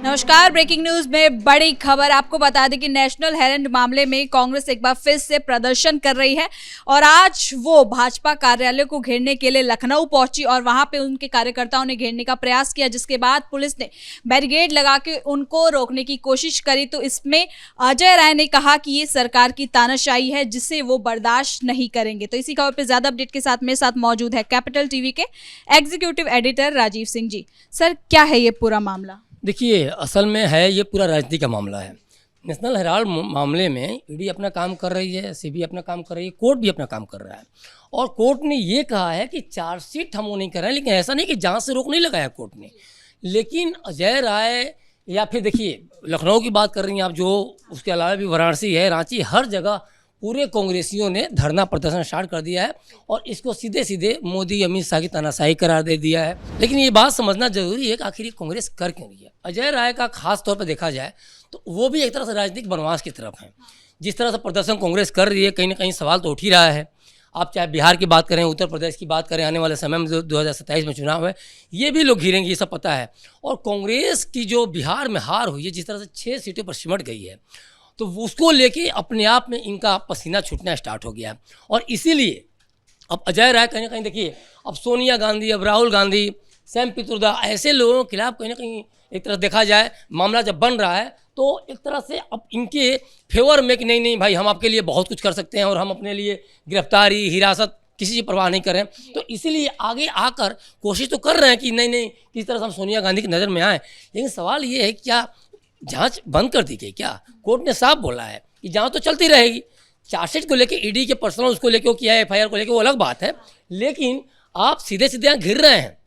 नमस्कार। Breaking news में बड़ी खबर आपको बता दें कि नेशनल हेराल्ड मामले में कांग्रेस एक बार फिर से प्रदर्शन कर रही है और आज वो भाजपा कार्यालय को घेरने के लिए लखनऊ पहुंची और वहां पे उनके कार्यकर्ताओं ने घेरने का प्रयास किया, जिसके बाद पुलिस ने बैरिकेड लगा के उनको रोकने की कोशिश करी। तो इसमें अजय राय ने कहा कि ये सरकार की तानाशाही है जिसे वो बर्दाश्त नहीं करेंगे। तो इसी खबर पर ज्यादा अपडेट के साथ मेरे साथ मौजूद है कैपिटल टीवी के executive editor Rajiv Singh ji. Sir, क्या है ये पूरा मामला? देखिए, असल में है ये पूरा राजनीति का मामला है। नेशनल हेराल्ड मामले में ईडी अपना काम कर रही है, सीबीआई अपना काम कर रही है, कोर्ट भी अपना काम कर रहा है और कोर्ट ने ये कहा है कि चार्जशीट हम वो नहीं कर रहे हैं। लेकिन ऐसा नहीं कि जांच से रोक नहीं लगाया कोर्ट ने। लेकिन अजय राय या फिर देखिए लखनऊ की बात कर रही हैं आप, जो उसके अलावा भी वाराणसी है, रांची, हर जगह पूरे कांग्रेसियों ने धरना प्रदर्शन स्टार्ट कर दिया है और इसको सीधे सीधे मोदी अमित शाह की तानाशाही करार दे दिया है। लेकिन ये बात समझना जरूरी है कि आखिर ये कांग्रेस कर क्यों रही है। अजय राय का खास तौर पर देखा जाए तो वो भी एक तरह से राजनीतिक वनवास की तरफ है। जिस तरह से प्रदर्शन कांग्रेस कर रही है, कहीं ना कहीं सवाल तो उठ ही रहा है। आप चाहे बिहार की बात करें, उत्तर प्रदेश की बात करें, आने वाले समय में जो 2027 में चुनाव है, ये भी लोग घिरेंगे, ये सब पता है। और कांग्रेस की जो बिहार में हार हुई है, जिस तरह से 6 सीटों पर सिमट गई है, तो उसको लेके अपने आप में इनका पसीना छूटना स्टार्ट हो गया। और इसीलिए अब अजय राय कहीं ना कहीं देखिए, अब सोनिया गांधी, अब राहुल गांधी, सैम पित्रोदा, ऐसे लोगों के खिलाफ कहीं ना कहीं एक तरह देखा जाए मामला जब बन रहा है तो एक तरह से अब इनके फेवर में कि नहीं नहीं भाई, हम आपके लिए बहुत कुछ कर सकते हैं और हम अपने लिए गिरफ्तारी, हिरासत, किसी की परवाह नहीं करें। तो इसीलिए आगे आकर कोशिश तो कर रहे हैं कि नहीं नहीं किस तरह से हम सोनिया गांधी की नज़र में आए। लेकिन सवाल ये है, क्या जांच बंद कर दी गई? क्या कोर्ट ने साफ बोला है कि जांच तो चलती रहेगी। चार्जशीट को लेके, ईडी के पर्सनल उसको लेके किया है, एफआईआर को लेके, वो अलग बात है। लेकिन आप सीधे सीधे यहाँ घिर रहे हैं।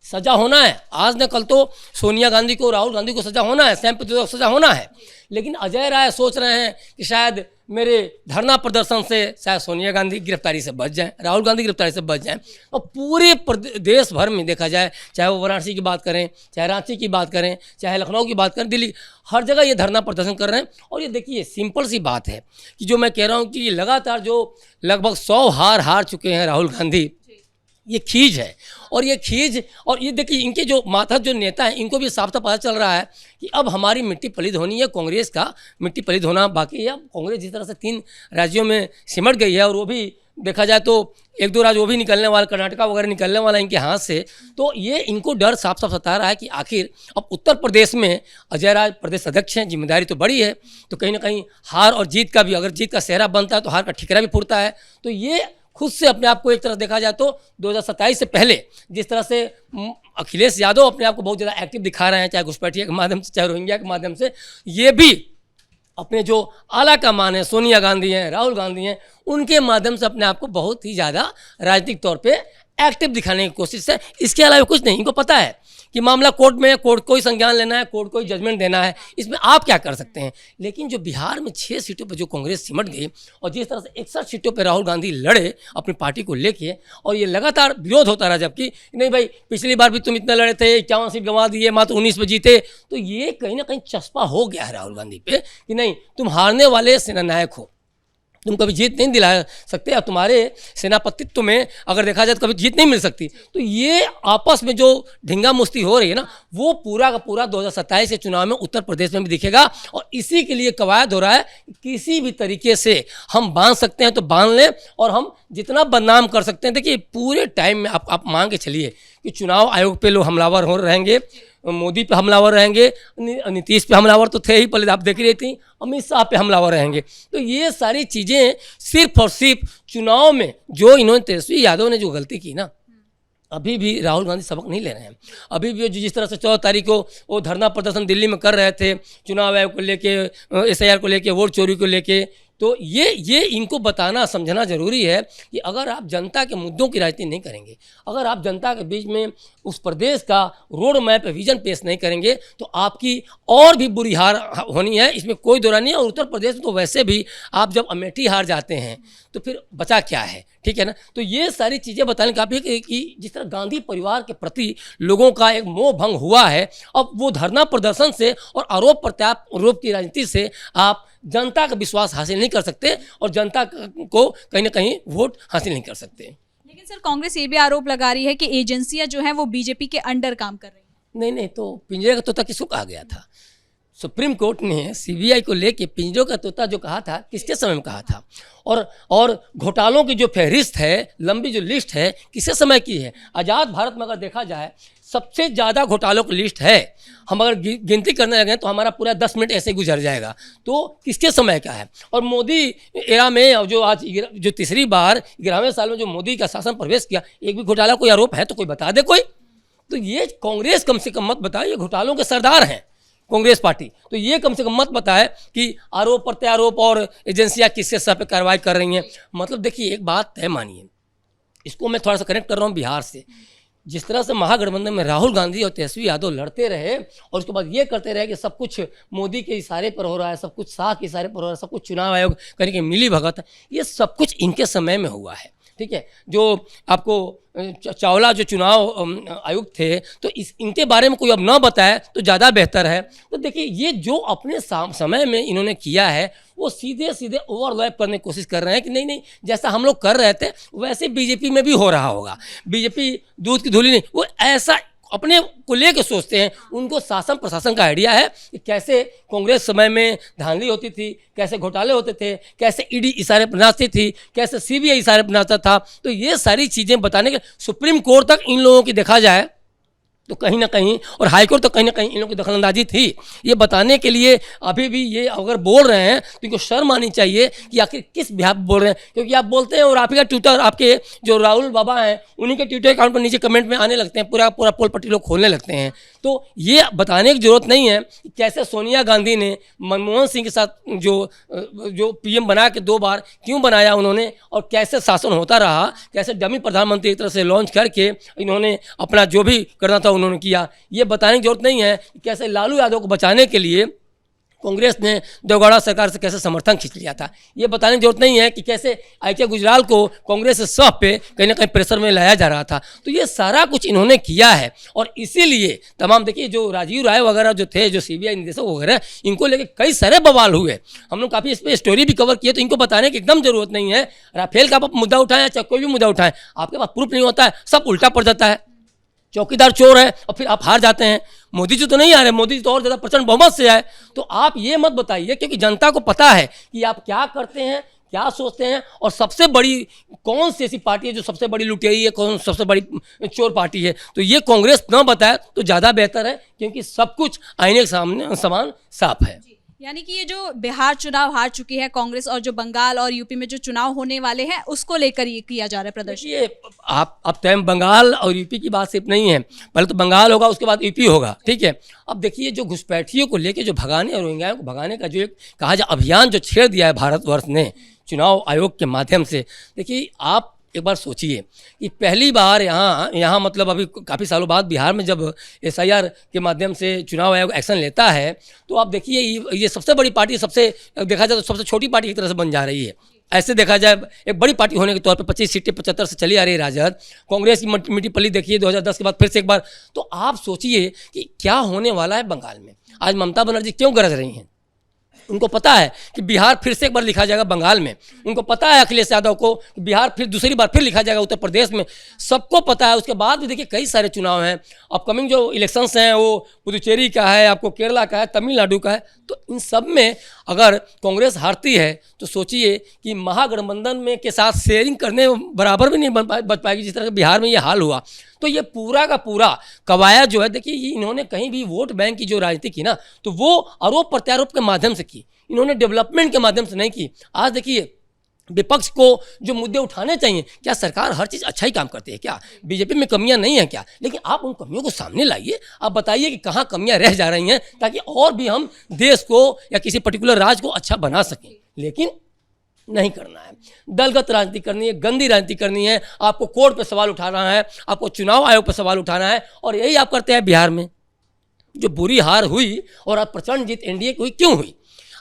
सजा होना है, आज न कल तो सोनिया गांधी को, राहुल गांधी को सजा होना है, सैम पित्रोदा को सजा होना है। लेकिन अजय राय सोच रहे हैं कि शायद मेरे धरना प्रदर्शन से शायद सोनिया गांधी गिरफ्तारी से बच जाएं, राहुल गांधी गिरफ्तारी से बच जाएं। और पूरे देश भर में देखा जाए, चाहे वो वाराणसी की बात करें, चाहे रांची की बात करें, चाहे लखनऊ की बात करें, दिल्ली, हर जगह ये धरना प्रदर्शन कर रहे हैं। और ये देखिए सिंपल सी बात है कि जो मैं कह रहा हूँ कि लगातार जो लगभग 100 हार चुके हैं राहुल गांधी, ये खींच है। और ये खींच, और ये देखिए इनके जो मातहत जो नेता हैं, इनको भी साफ साफ पता चल रहा है कि अब हमारी मिट्टी पलीद होनी है, कांग्रेस का मिट्टी पलीद होना बाकी है। अब कांग्रेस जिस तरह से 3 राज्यों में सिमट गई है और वो भी देखा जाए तो 1-2 राज्य वो भी निकलने वाला, कर्नाटका वगैरह निकलने वाला इनके हाथ से, तो ये इनको डर साफ साफ सता रहा है कि आखिर अब उत्तर प्रदेश में अजय राय प्रदेश अध्यक्ष हैं, जिम्मेदारी तो बड़ी है। तो कहीं ना कहीं हार और जीत का भी, अगर जीत का सेहरा बनता है तो हार का ठिकरा भी फूटता है। तो ये खुद से अपने आप को एक तरह देखा जाए तो 2027 से पहले जिस तरह से अखिलेश यादव अपने आप को बहुत ज़्यादा एक्टिव दिखा रहे हैं, चाहे घुसपैठिया के माध्यम से, चाहे रोहिंग्या के माध्यम से, ये भी अपने जो आला कमान है, सोनिया गांधी हैं, राहुल गांधी हैं, उनके माध्यम से अपने आप को बहुत ही ज़्यादा राजनीतिक तौर पे एक्टिव दिखाने की कोशिश है। इसके अलावा कुछ नहीं। इनको पता है कि मामला कोर्ट में है, कोर्ट को ही संज्ञान लेना है, कोर्ट को ही जजमेंट देना है, इसमें आप क्या कर सकते हैं। लेकिन जो बिहार में 6 सीटों पर जो कांग्रेस सिमट गई और जिस तरह से 61 सीटों पर राहुल गांधी लड़े अपनी पार्टी को लेके, और ये लगातार विरोध होता रहा, जबकि नहीं भाई पिछली बार भी तुम इतना लड़े थे, 51 सीट गंवा दिए, मात्र 19 पे जीते। तो ये कहीं ना कहीं चस्पा हो गया है राहुल गांधी पे कि नहीं, तुम हारने वाले सेनानायक हो, तुम कभी जीत नहीं दिला सकते, और तुम्हारे सेनापतित्व में अगर देखा जाए तो कभी जीत नहीं मिल सकती। तो ये आपस में जो ढिंगा मुश्ती हो रही है ना, वो पूरा का पूरा 2027 के चुनाव में उत्तर प्रदेश में भी दिखेगा। और इसी के लिए कवायद हो रहा है कि किसी भी तरीके से हम बांध सकते हैं तो बांध लें और हम जितना बदनाम कर सकते हैं। देखिए पूरे टाइम में आप मान के चलिए कि चुनाव आयोग पे लोग हमलावर हो रहेंगे, मोदी पे हमलावर रहेंगे, नीतीश पे हमलावर तो थे ही, पहले आप देख रही थी, अमित शाह पे हमलावर रहेंगे। तो ये सारी चीज़ें सिर्फ और सिर्फ चुनाव में जो इन्होंने, तेजस्वी यादव ने जो गलती की ना, अभी भी राहुल गांधी सबक नहीं ले रहे हैं। अभी भी जिस तरह से 14 तारीख को वो धरना प्रदर्शन दिल्ली में कर रहे थे, चुनाव आयोग को लेके, SIR को लेके, वोट चोरी को लेके, तो ये इनको बताना समझना ज़रूरी है कि अगर आप जनता के मुद्दों की राजनीति नहीं करेंगे, अगर आप जनता के बीच में उस प्रदेश का रोड मैप, विजन पेश नहीं करेंगे, तो आपकी और भी बुरी हार होनी है, इसमें कोई दो राय नहीं है। और उत्तर प्रदेश में तो वैसे भी आप जब अमेठी हार जाते हैं तो फिर बचा क्या है, ठीक है ना। तो ये सारी चीज़ें बताने काफ़ी कि जिस तरह गांधी परिवार के प्रति लोगों का एक मोह भंग हुआ है, अब वो धरना प्रदर्शन से और आरोप प्रत्यारोप की राजनीति से आप जनता का विश्वास हासिल नहीं कर सकते और जनता को कहीं ना कहीं वोट हासिल नहीं कर सकते। लेकिन सर, कांग्रेस ये भी आरोप लगा रही है कि एजेंसियां जो हैं वो बीजेपी के अंडर काम कर रही हैं। नहीं नहीं, तो पिंजरे का तोता किसको कहा गया था? सुप्रीम कोर्ट ने सीबीआई को लेके पिंजरों का तोता जो कहा था, किसके समय में कहा था? और घोटालों की जो फहरिस्त है, लंबी जो लिस्ट है, किसके समय की है? आज़ाद भारत में अगर देखा जाए सबसे ज़्यादा घोटालों की लिस्ट है। हम अगर गिनती करने लगे तो हमारा पूरा 10 मिनट ऐसे गुजर जाएगा। तो किसके समय का है? और मोदी एरा में जो आज जो तीसरी बार 11वें साल में जो मोदी का शासन प्रवेश किया, एक भी घोटाला कोई आरोप है तो कोई बता दे कोई। तो ये कांग्रेस कम से कम मत बताए, ये घोटालों के सरदार हैं कांग्रेस पार्टी। तो ये कम से कम मत बताए कि आरोप प्रत्यारोप और एजेंसियां किसके सर पे कार्रवाई कर रही हैं। मतलब देखिए, एक बात तय मानिए, इसको मैं थोड़ा सा कनेक्ट कर रहा हूँ बिहार से। जिस तरह से महागठबंधन में राहुल गांधी और तेजस्वी यादव लड़ते रहे और उसके बाद ये करते रहे कि सब कुछ मोदी के इशारे पर हो रहा है, सब कुछ शाह के इशारे पर हो रहा है, सब कुछ चुनाव आयोग करने की मिली भगत, ये सब कुछ इनके समय में हुआ है। ठीक है, जो आपको चावला जो चुनाव आयुक्त थे, तो इनके बारे में कोई अब ना बताए तो ज़्यादा बेहतर है। तो देखिए, ये जो अपने समय में इन्होंने किया है वो सीधे सीधे ओवरलैप करने की कोशिश कर रहे हैं कि नहीं नहीं, जैसा हम लोग कर रहे थे वैसे बीजेपी में भी हो रहा होगा। बीजेपी दूध की धूली नहीं, वो ऐसा अपने को लेकर सोचते हैं। उनको शासन प्रशासन का आइडिया है कि कैसे कांग्रेस समय में धांधली होती थी, कैसे घोटाले होते थे, कैसे ईडी इशारे बनाती थी, कैसे सीबीआई इशारे बनाता था। तो ये सारी चीज़ें बताने के सुप्रीम कोर्ट तक इन लोगों की देखा जाए तो कहीं ना कहीं, और हाईकोर्ट तक कहीं ना कहीं इन लोगों की दखलंदाजी थी। ये बताने के लिए अभी भी ये अगर बोल रहे हैं तो इनको शर्म आनी चाहिए कि आखिर किस बिहार पर बोल रहे हैं। क्योंकि आप बोलते हैं और आप ही का ट्विटर, आपके जो राहुल बाबा हैं उन्हीं के ट्विटर अकाउंट पर नीचे कमेंट में आने लगते हैं, पूरा पोल पट्टी लोग खोलने लगते हैं। तो ये बताने की जरूरत नहीं है कि कैसे सोनिया गांधी ने मनमोहन सिंह के साथ जो पीएम बना के 2 बार क्यों बनाया उन्होंने, और कैसे शासन होता रहा, कैसे डमी प्रधानमंत्री एक तरह से लॉन्च करके इन्होंने अपना जो भी करना था उन्होंने किया। ये बताने की जरूरत नहीं है कि कैसे लालू यादव को बचाने के लिए कांग्रेस ने देवगौड़ा सरकार से कैसे समर्थन खींच लिया था। ये बताने की जरूरत नहीं है कि कैसे आई.के. गुजराल को कांग्रेस से सह पे कहीं ना कहीं प्रेशर में लाया जा रहा था। तो ये सारा कुछ इन्होंने किया है और इसीलिए तमाम, देखिए जो राजीव राय वगैरह जो थे, जो सीबीआई निदेशक वगैरह, इनको लेके कई सारे बवाल हुए। हम लोग काफ़ी इस पर स्टोरी भी कवर किए। तो इनको बताने की एकदम जरूरत नहीं है। राफेल का आप मुद्दा उठाएं, चाहे कोई भी मुद्दा उठाएं, आपके पास प्रूफ नहीं होता है, सब उल्टा पड़ जाता है। चौकीदार चोर है और फिर आप हार जाते हैं। मोदी जी तो नहीं आ रहे, मोदी जी तो और ज़्यादा प्रचंड बहुमत से आए। तो आप ये मत बताइए, क्योंकि जनता को पता है कि आप क्या करते हैं, क्या सोचते हैं, और सबसे बड़ी कौन सी ऐसी पार्टी है जो सबसे बड़ी लुटेरी है, कौन सबसे बड़ी चोर पार्टी है। तो ये कांग्रेस न बताए तो ज़्यादा बेहतर है, क्योंकि सब कुछ आईने के सामने समान साफ है। यानी कि ये जो बिहार चुनाव हार चुकी है कांग्रेस, और जो बंगाल और यूपी में जो चुनाव होने वाले हैं उसको लेकर ये किया जा रहा है प्रदर्शन। ये आप अब टाइम बंगाल और यूपी की बात सिर्फ नहीं है, पहले तो बंगाल होगा, उसके बाद यूपी होगा। ठीक है, अब देखिए जो घुसपैठियों को लेके जो भगाने और रोहिंग्याओं को भगाने का जो एक कहा जाए अभियान जो छेड़ दिया है भारतवर्ष ने चुनाव आयोग के माध्यम से, देखिए आप एक बार सोचिए कि पहली बार यहाँ मतलब अभी काफ़ी सालों बाद बिहार में जब SIR के माध्यम से चुनाव आयोग एक्शन लेता है, तो आप देखिए ये सबसे बड़ी पार्टी, सबसे देखा जाए तो सबसे छोटी पार्टी की तरह से बन जा रही है। ऐसे देखा जाए एक बड़ी पार्टी होने के तौर पे 25 सीटें 75 से चली आ रही है राजद। कांग्रेस की मिट्टी पल्ली देखिए 2010 के बाद फिर से एक बार। तो आप सोचिए कि क्या होने वाला है बंगाल में। आज ममता बनर्जी क्यों गरज रही हैं? उनको पता है कि बिहार फिर से एक बार लिखा जाएगा बंगाल में। उनको पता है अखिलेश यादव को कि बिहार फिर दूसरी बार फिर लिखा जाएगा उत्तर प्रदेश में। सबको पता है। उसके बाद भी देखिए कई सारे चुनाव हैं, अपकमिंग जो इलेक्शंस हैं वो पुदुचेरी का है, आपको केरला का है, तमिलनाडु का है। तो इन सब में अगर कांग्रेस हारती है तो सोचिए कि महागठबंधन में के साथ शेयरिंग करने बराबर भी नहीं बच पाएगी, जिस तरह से बिहार में ये हाल हुआ। तो ये पूरा का पूरा कवायद जो है, देखिए ये इन्होंने कहीं भी वोट बैंक की जो राजनीति की ना, तो वो आरोप प्रत्यारोप के माध्यम से की, इन्होंने डेवलपमेंट के माध्यम से नहीं की। आज देखिए विपक्ष को जो मुद्दे उठाने चाहिए, क्या सरकार हर चीज़ अच्छा ही काम करती है क्या? बीजेपी में कमियां नहीं है क्या? लेकिन आप उन कमियों को सामने लाइए, आप बताइए कि कहाँ कमियां रह जा रही हैं, ताकि और भी हम देश को या किसी पर्टिकुलर राज्य को अच्छा बना सकें। लेकिन नहीं करना है, दलगत राजनीति करनी है, गंदी राजनीति करनी है, आपको कोर्ट पे सवाल उठाना है, आपको चुनाव आयोग पे सवाल उठाना है। और यही आप करते हैं बिहार में। जो बुरी हार हुई और अब प्रचंड जीत एनडीए की हुई, क्यों हुई?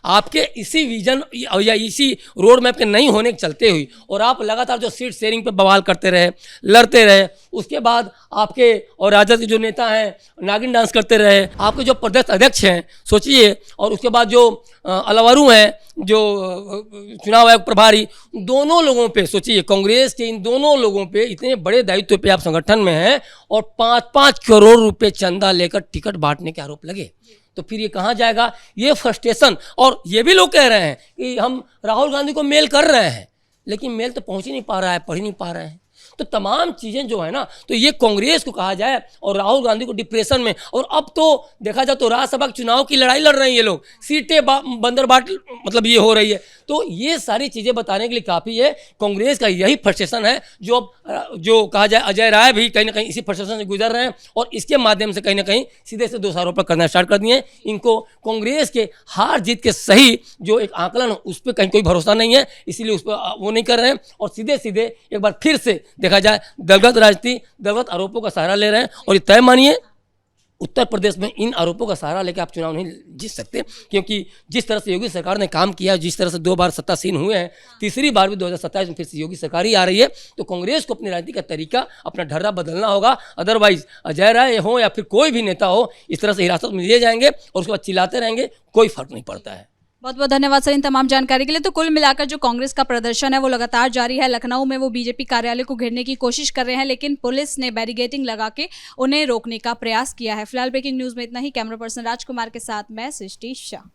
आपके इसी विजन या इसी रोड मैप के नहीं होने के चलते हुई और आप लगातार जो सीट शेयरिंग पे बवाल करते रहे, लड़ते रहे, उसके बाद आपके और राजद के जो नेता हैं नागिन डांस करते रहे, आपके जो प्रदेश अध्यक्ष हैं सोचिए, और उसके बाद जो अलवारू हैं जो चुनाव आयोग प्रभारी, दोनों लोगों पे सोचिए, कांग्रेस के इन दोनों लोगों पे इतने बड़े दायित्व पे आप संगठन में हैं और 5-5 करोड़ रुपए चंदा लेकर टिकट बांटने के आरोप लगे, तो फिर ये कहाँ जाएगा? ये फ्रस्ट्रेशन। और ये भी लोग कह रहे हैं कि हम राहुल गांधी को मेल कर रहे हैं, लेकिन मेल तो पहुंच ही नहीं पा रहा है, पढ़ ही नहीं पा रहे हैं। तो तमाम चीज़ें जो है ना, तो ये कांग्रेस को कहा जाए और राहुल गांधी को डिप्रेशन में। और अब तो देखा जाए तो राज्यसभा के चुनाव की लड़ाई लड़ रहे हैं ये लोग, सीटें बंदर बाट मतलब ये हो रही है। तो ये सारी चीज़ें बताने के लिए काफ़ी है। कांग्रेस का यही फ्रस्ट्रेशन है जो अब जो कहा जाए अजय राय भी कहीं ना कहीं इसी फ्रस्ट्रेशन से गुजर रहे हैं और इसके माध्यम से कहीं ना कहीं सीधे से दोषारोपण करना स्टार्ट कर दिए। इनको कांग्रेस के हार जीत के सही जो एक आकलन है उस पर कहीं कोई भरोसा नहीं है, इसीलिए उस पर वो नहीं कर रहे हैं और सीधे सीधे एक बार फिर से देखा जाए दलगत राजनीति, दलगत आरोपों का सहारा ले रहे हैं। और ये तय मानिए उत्तर प्रदेश में इन आरोपों का सहारा लेकर आप चुनाव नहीं जीत सकते, क्योंकि जिस तरह से योगी सरकार ने काम किया, जिस तरह से 2 बार सत्तासीन हुए हैं, तीसरी बार भी 2027 में फिर से योगी सरकार ही आ रही है, तो कांग्रेस को अपनी राजनीति का तरीका, अपना ढर्रा बदलना होगा। अदरवाइज अजय राय हो या फिर कोई भी नेता हो, इस तरह से हिरासत में लिए जाएंगे और उसके बाद चिल्लाते रहेंगे, कोई फर्क नहीं पड़ता है। बहुत बहुत धन्यवाद सर इन तमाम जानकारी के लिए। तो कुल मिलाकर जो कांग्रेस का प्रदर्शन है वो लगातार जारी है। लखनऊ में वो बीजेपी कार्यालय को घेरने की कोशिश कर रहे हैं, लेकिन पुलिस ने बैरिकेडिंग लगा के उन्हें रोकने का प्रयास किया है। फिलहाल ब्रेकिंग न्यूज में इतना ही। कैमरा पर्सन राजकुमार के साथ मैं सृष्टि शाह।